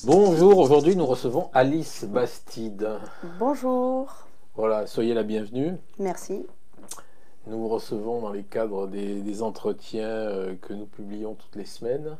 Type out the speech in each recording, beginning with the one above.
Bonjour, aujourd'hui nous recevons Alice Bastide. Bonjour, Voilà, soyez la bienvenue. merci. Nous vous recevons dans les cadres des entretiens que nous publions toutes les semaines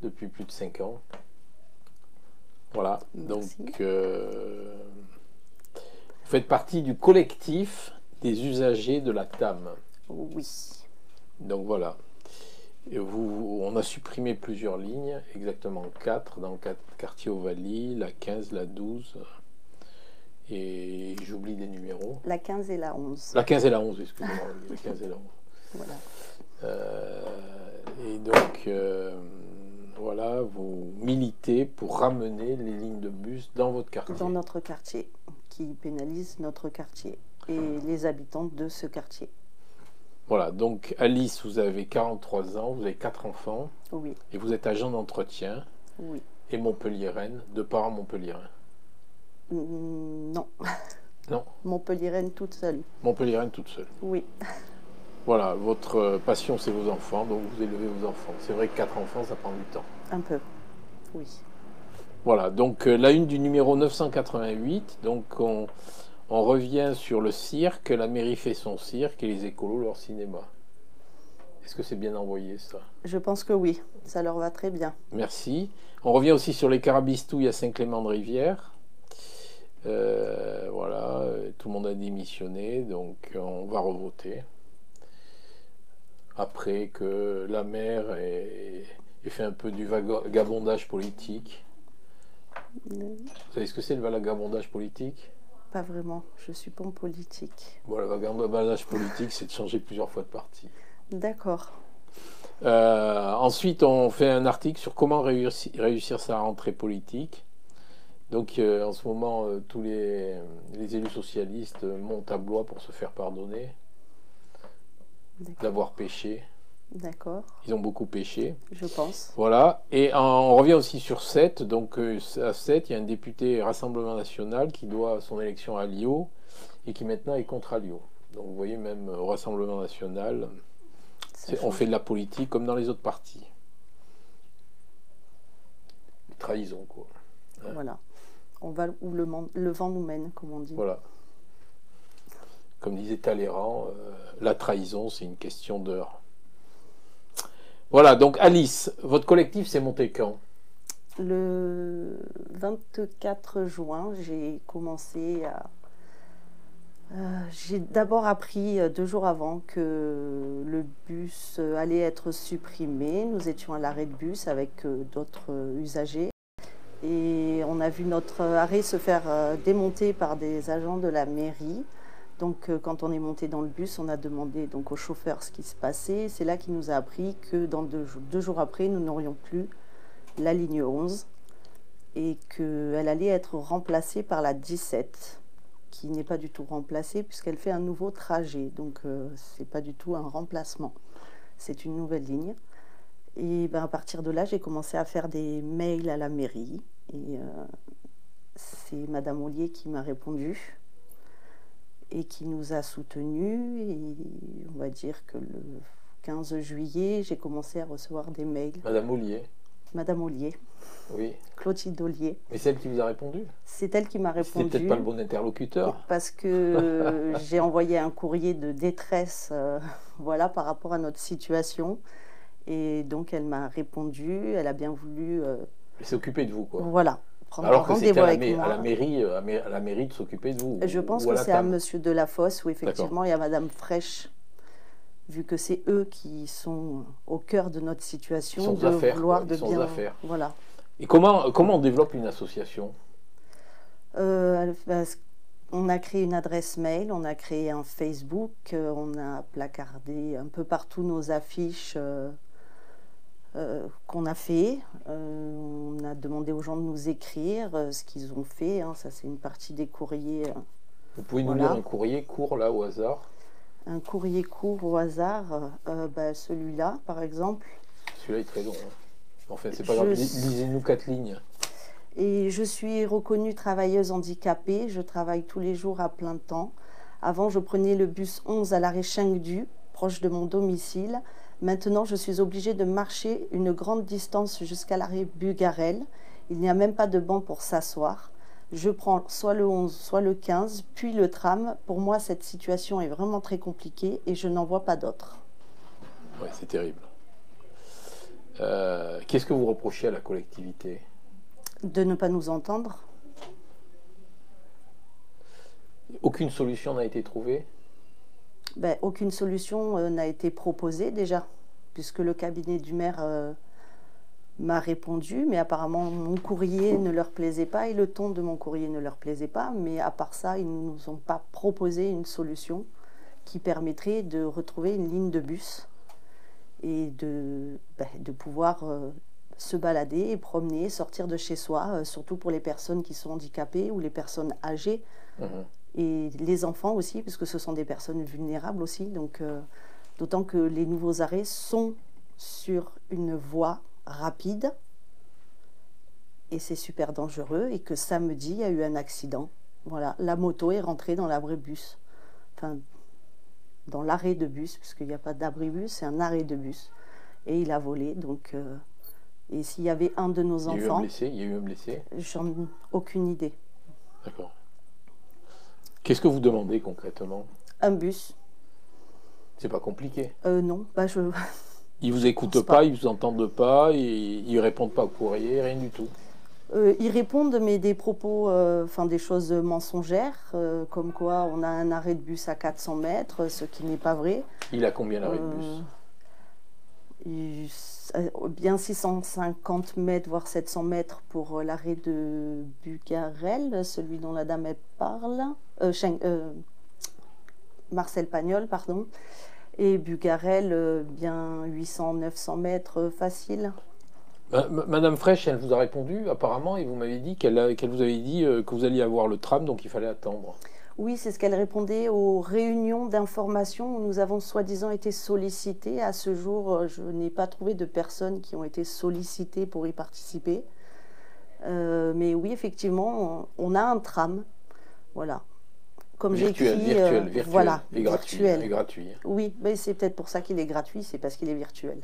depuis plus de 5 ans. Voilà, donc Merci. vous faites partie du collectif des usagers de la TAM. Oui, Donc voilà. Et on a supprimé plusieurs lignes, exactement 4 dans le quartier Ovalie, la 15, la 12, et j'oublie des numéros. la 15 et la 11. La 15 et la 11, excusez-moi, la 15 et la 11. Voilà. Et donc, voilà, vous militez pour ramener les lignes de bus dans votre quartier. Dans notre quartier, qui pénalise notre quartier et les habitants de ce quartier. Voilà, donc Alice, vous avez 43 ans, vous avez 4 enfants, Oui, et vous êtes agent d'entretien, oui. et montpelliéraine, de parents montpelliérains. Non, Non, Montpelliéraine toute seule. montpelliéraine toute seule. Oui, Voilà, votre passion, c'est vos enfants, donc vous élevez vos enfants. C'est vrai que 4 enfants, ça prend du temps. un peu. Oui. Voilà, donc la une du numéro 988, donc on revient sur le cirque, la mairie fait son cirque et les écolos leur cinéma. Est-ce que c'est bien envoyé ça? Je pense que oui, ça leur va très bien. Merci. On revient aussi sur les carabistouilles à Saint-Clément-de-Rivière. Voilà, tout le monde a démissionné, donc on va revoter. Après que la maire ait fait un peu du vagabondage politique. Vous savez ce que c'est le vagabondage politique? Pas vraiment, je suis pas en politique. Bon, le vagabondage politique, c'est de changer plusieurs fois de parti. D'accord. Ensuite, on fait un article sur comment réussir sa rentrée politique. Donc, en ce moment, tous les élus socialistes montent à Blois pour se faire pardonner d'avoir péché. D'accord, Ils ont beaucoup péché. je pense. Voilà. Et on revient aussi sur 7. Donc, à 7, il y a un député Rassemblement National qui doit son élection à Lyon et qui maintenant est contre Lyon. Donc, vous voyez, même au Rassemblement National, on fait de la politique comme dans les autres partis. Trahison, quoi. Hein? Voilà. On va où le vent nous mène, comme on dit. Voilà. Comme disait Talleyrand, la trahison, c'est une question d'heure. Voilà, donc Alice, votre collectif s'est monté quand? Le 24 juin, j'ai commencé à... j'ai d'abord appris 2 jours avant que le bus allait être supprimé. Nous étions à l'arrêt de bus avec d'autres usagers. Et on a vu notre arrêt se faire démonter par des agents de la mairie. Donc quand on est monté dans le bus, on a demandé donc au chauffeur ce qui se passait. C'est là qu'il nous a appris que dans 2 jours après, nous n'aurions plus la ligne 11 et qu'elle allait être remplacée par la 17, qui n'est pas du tout remplacée puisqu'elle fait un nouveau trajet. Donc c'est pas du tout un remplacement, c'est une nouvelle ligne. Et ben, à partir de là, j'ai commencé à faire des mails à la mairie. Et c'est Madame Ollier qui m'a répondu et qui nous a soutenus. Et on va dire que le 15 juillet, j'ai commencé à recevoir des mails. Madame Ollier. Madame Ollier. Oui. Clotilde Ollier. Mais c'est elle qui vous a répondu? C'est elle qui m'a répondu. C'était peut-être pas le bon interlocuteur. Parce que j'ai envoyé un courrier de détresse voilà, par rapport à notre situation. Et donc, elle m'a répondu, elle a bien voulu... Elle s'est occupée de vous, quoi. Voilà, prendre Alors que c'était rendez-vous avec moi. à la mairie de s'occuper de vous. Je pense que c'est à Monsieur Delafosse, où effectivement, il y a Madame Fraîche, vu que c'est eux qui sont au cœur de notre situation, ils sont de affaires, vouloir quoi. de Ils sont bien... aux affaires. Voilà. Et comment on développe une association? On a créé une adresse mail, on a créé un Facebook, on a placardé un peu partout nos affiches... qu'on a fait. On a demandé aux gens de nous écrire ce qu'ils ont fait. Hein. Ça, c'est une partie des courriers. Vous pouvez nous lire un courrier court, là, au hasard? Un courrier court au hasard, celui-là, par exemple. Celui-là est très long. Hein. Enfin, c'est pas grave. Lisez-nous 4 lignes. Et je suis reconnue travailleuse handicapée. Je travaille tous les jours à plein temps. Avant, je prenais le bus 11 à l'arrêt Chengdu, proche de mon domicile. Maintenant, je suis obligée de marcher une grande distance jusqu'à l'arrêt Bugarel Il n'y a même pas de banc pour s'asseoir. Je prends soit le 11, soit le 15, puis le tram. Pour moi, cette situation est vraiment très compliquée et je n'en vois pas d'autre. Oui, c'est terrible. Qu'est-ce que vous reprochez à la collectivité? De ne pas nous entendre. Aucune solution n'a été trouvée? Ben, aucune solution n'a été proposée déjà, puisque le cabinet du maire m'a répondu, mais apparemment mon courrier ne leur plaisait pas et le ton de mon courrier ne leur plaisait pas. Mais à part ça, ils ne nous ont pas proposé une solution qui permettrait de retrouver une ligne de bus et de pouvoir se balader et promener, sortir de chez soi, surtout pour les personnes qui sont handicapées ou les personnes âgées. Et les enfants aussi, puisque ce sont des personnes vulnérables aussi. Donc, d'autant que les nouveaux arrêts sont sur une voie rapide et c'est super dangereux. Et que samedi, il y a eu un accident. Voilà, la moto est rentrée dans l'abribus. Enfin, dans l'arrêt de bus, puisqu'il n'y a pas d'abribus, c'est un arrêt de bus. Et il a volé. Donc, et s'il y avait un de nos enfants... Il y a eu un blessé? J'en ai aucune idée. D'accord. Qu'est-ce que vous demandez concrètement? Un bus. C'est pas compliqué. Non, Ils vous écoutent pas, ils vous entendent pas, ils répondent pas au courrier, rien du tout. Ils répondent, mais des propos, des choses mensongères, comme quoi on a un arrêt de bus à 400 mètres, ce qui n'est pas vrai. Il a combien l'arrêt de bus? Bien 650 mètres, voire 700 mètres pour l'arrêt de Bugarel, celui dont la dame elle parle. Marcel Pagnol, pardon. Et Bugarel, bien 800-900 mètres facile. Madame Fraîche, elle vous a répondu apparemment et vous m'avez dit qu'elle vous avait dit que vous alliez avoir le tram, donc il fallait attendre. Oui, c'est ce qu'elle répondait aux réunions d'information où nous avons soi-disant été sollicités. À ce jour, je n'ai pas trouvé de personnes qui ont été sollicitées pour y participer. Mais oui, effectivement, on a un tram. Voilà. Comme j'ai écrit, virtuel, voilà, et virtuel. gratuit. Oui, mais c'est peut-être pour ça qu'il est gratuit, c'est parce qu'il est virtuel.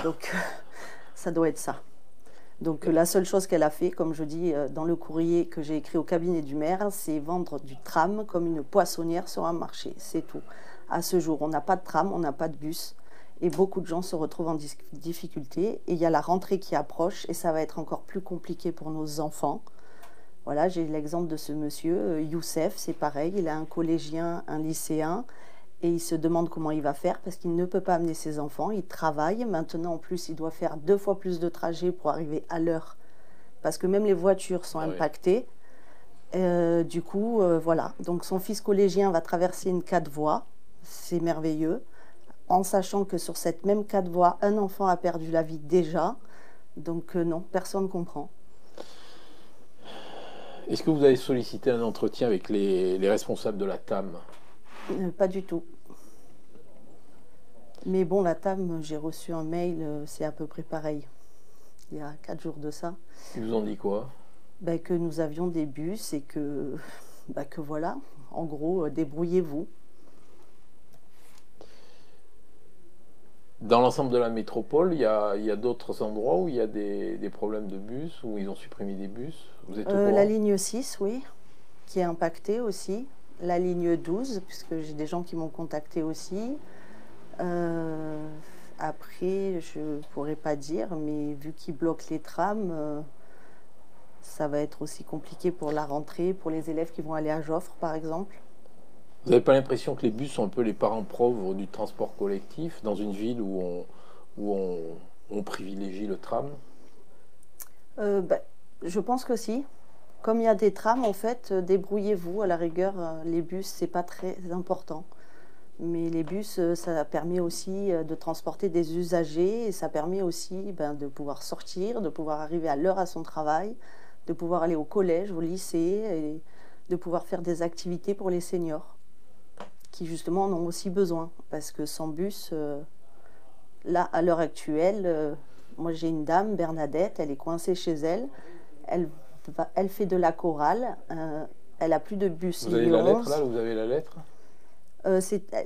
Donc, ça doit être ça. Donc, la seule chose qu'elle a fait, comme je dis dans le courrier que j'ai écrit au cabinet du maire, c'est vendre du tram comme une poissonnière sur un marché. C'est tout. À ce jour, on n'a pas de tram, on n'a pas de bus. Et beaucoup de gens se retrouvent en difficulté. Et il y a la rentrée qui approche et ça va être encore plus compliqué pour nos enfants. Voilà, j'ai l'exemple de ce monsieur, Youssef, c'est pareil, il a un collégien, un lycéen, et il se demande comment il va faire parce qu'il ne peut pas amener ses enfants, il travaille, maintenant en plus il doit faire 2 fois plus de trajets pour arriver à l'heure, parce que même les voitures sont impactées. Du coup, voilà, donc son fils collégien va traverser une 4 voies, c'est merveilleux, en sachant que sur cette même 4 voies, un enfant a perdu la vie déjà, donc non, personne ne comprend. Est-ce que vous avez sollicité un entretien avec les responsables de la TAM? Pas du tout. Mais bon, la TAM, j'ai reçu un mail, c'est à peu près pareil. Il y a 4 jours de ça. Ils vous ont dit quoi? Que nous avions des bus et que voilà, en gros, débrouillez-vous. Dans l'ensemble de la métropole, il y a d'autres endroits où il y a des problèmes de bus, où ils ont supprimé des bus. Vous êtes au courant? La ligne 6, oui, qui est impactée aussi. La ligne 12, puisque j'ai des gens qui m'ont contacté aussi. Après, je ne pourrais pas dire, mais vu qu'ils bloquent les trams, ça va être aussi compliqué pour la rentrée, pour les élèves qui vont aller à Joffre, par exemple. Vous n'avez pas l'impression que les bus sont un peu les parents pauvres du transport collectif dans une ville où on privilégie le tram? Je pense que si. Comme il y a des trams, en fait, débrouillez-vous. À la rigueur, les bus, c'est pas très important. Mais les bus, ça permet aussi de transporter des usagers et ça permet aussi de pouvoir sortir, de pouvoir arriver à l'heure à son travail, de pouvoir aller au collège, au lycée et de pouvoir faire des activités pour les seniors qui justement en ont aussi besoin. Parce que sans bus, là, à l'heure actuelle, moi j'ai une dame, Bernadette, elle est coincée chez elle. Elle fait de la chorale. Elle a plus de bus. Vous avez la lettre là? Vous avez la lettre?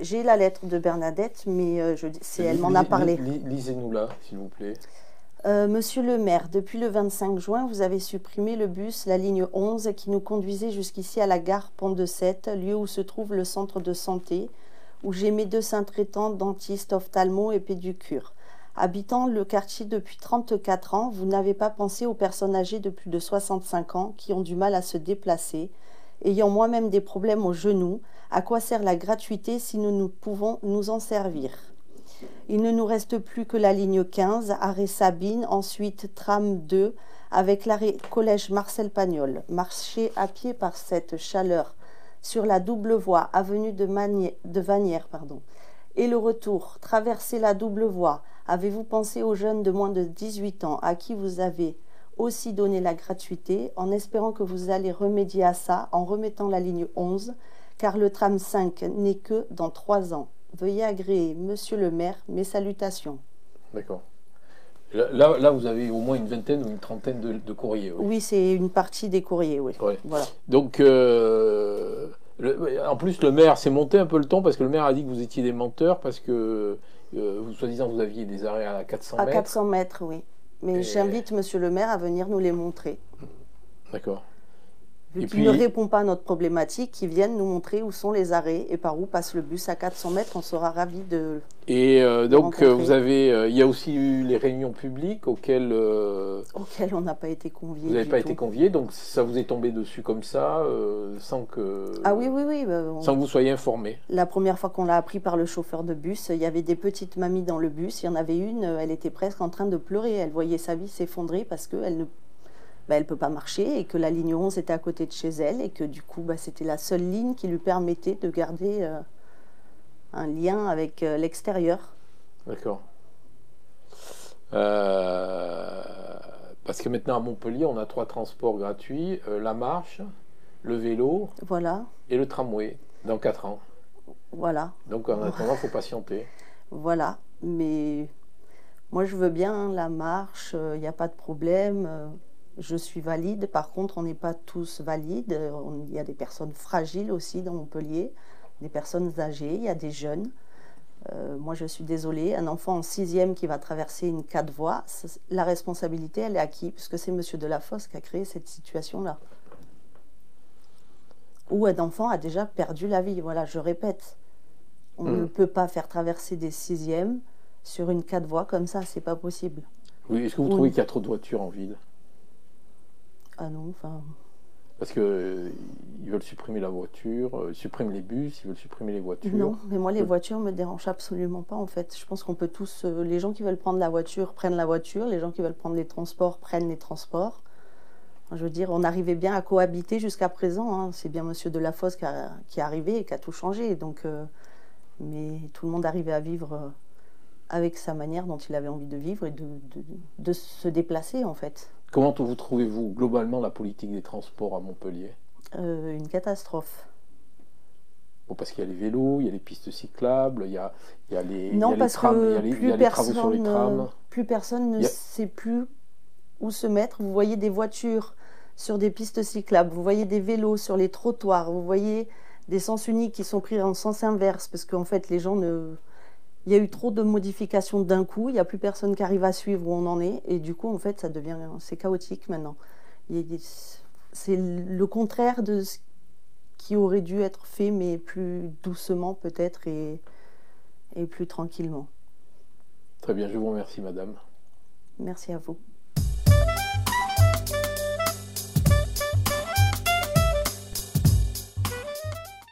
J'ai la lettre de Bernadette, mais elle m'en a parlé. Lisez-nous là, s'il vous plaît. Monsieur le maire, depuis le 25 juin, vous avez supprimé le bus, la ligne 11, qui nous conduisait jusqu'ici à la gare Pont de Sète, lieu où se trouve le centre de santé, où j'ai mes médecins traitants, dentistes, ophtalmo et pédicure. Habitant le quartier depuis 34 ans, vous n'avez pas pensé aux personnes âgées de plus de 65 ans qui ont du mal à se déplacer, ayant moi-même des problèmes aux genoux. À quoi sert la gratuité si nous pouvons nous en servir? Il ne nous reste plus que la ligne 15, arrêt Sabine, ensuite tram 2, avec l'arrêt collège Marcel Pagnol. Marcher à pied par cette chaleur sur la double voie avenue de Vanières, et le retour, traverser la double voie. Avez-vous pensé aux jeunes de moins de 18 ans à qui vous avez aussi donné la gratuité, en espérant que vous allez remédier à ça en remettant la ligne 11, car le tram 5 n'est que dans 3 ans. Veuillez agréer, monsieur le maire, mes salutations. D'accord. Là, vous avez au moins une vingtaine ou une trentaine de courriers. Oui, oui, c'est une partie des courriers, oui. Ouais. Voilà. Donc, en plus, le maire s'est monté un peu le ton parce que le maire a dit que vous étiez des menteurs parce que, soi-disant, vous aviez des arrêts à 400 mètres. À 400 mètres, oui. Mais j'invite monsieur le maire à venir nous les montrer. D'accord. Vu qu'il ne répond pas à notre problématique, qu'il vienne nous montrer où sont les arrêts et par où passe le bus à 400 mètres, on sera ravis de. Et donc, vous avez, il y a aussi eu les réunions publiques auxquelles on n'a pas été conviés. Vous n'avez pas été conviés, donc ça vous est tombé dessus comme ça, sans que. Ah oui, oui, oui. Sans que vous soyez informé. La première fois qu'on l'a appris par le chauffeur de bus, il y avait des petites mamies dans le bus. Il y en avait une, elle était presque en train de pleurer. Elle voyait sa vie s'effondrer parce qu'elle ne. Elle ne peut pas marcher et que la ligne 11 était à côté de chez elle et que du coup, c'était la seule ligne qui lui permettait de garder un lien avec l'extérieur. D'accord. Parce que maintenant à Montpellier, on a 3 transports gratuits, la marche, le vélo voilà. Et le tramway dans 4 ans. Voilà. Donc en attendant, il faut patienter. Voilà. Mais moi, je veux bien la marche, il n'y a pas de problème. Je suis valide, par contre, on n'est pas tous valides. Il y a des personnes fragiles aussi dans Montpellier, des personnes âgées, il y a des jeunes. Moi, je suis désolée, un enfant en 6e qui va traverser une 4 voies, la responsabilité, elle est à qui? Puisque c'est M. Delafosse qui a créé cette situation-là. Où un enfant a déjà perdu la vie. Voilà, je répète, on ne peut pas faire traverser des 6e sur une 4 voies comme ça, c'est pas possible. Oui, est-ce que vous trouvez qu'il y a trop de voitures en ville? Ah non, enfin... Parce qu'ils veulent supprimer la voiture, ils suppriment les bus, ils veulent supprimer les voitures. Non, mais moi les voitures me dérangent absolument pas en fait. Je pense qu'on peut tous... les gens qui veulent prendre la voiture prennent la voiture, les gens qui veulent prendre les transports prennent les transports. Enfin, je veux dire, on arrivait bien à cohabiter jusqu'à présent. Hein. C'est bien M. Delafosse qui est arrivé et qui a tout changé. Donc, mais tout le monde arrivait à vivre avec sa manière dont il avait envie de vivre et de se déplacer en fait. Comment vous trouvez-vous globalement la politique des transports à Montpellier? Une catastrophe. Bon, parce qu'il y a les vélos, il y a les pistes cyclables, il y a les, non, il y a parce les trams, que il y a les travaux sur les trams. Plus personne ne sait plus où se mettre. Vous voyez des voitures sur des pistes cyclables, vous voyez des vélos sur les trottoirs, vous voyez des sens uniques qui sont pris en sens inverse, parce qu'en fait, les gens ne... Il y a eu trop de modifications d'un coup, il n'y a plus personne qui arrive à suivre où on en est, et du coup, en fait, c'est chaotique maintenant. C'est le contraire de ce qui aurait dû être fait, mais plus doucement peut-être, et plus tranquillement. Très bien, je vous remercie, madame. Merci à vous.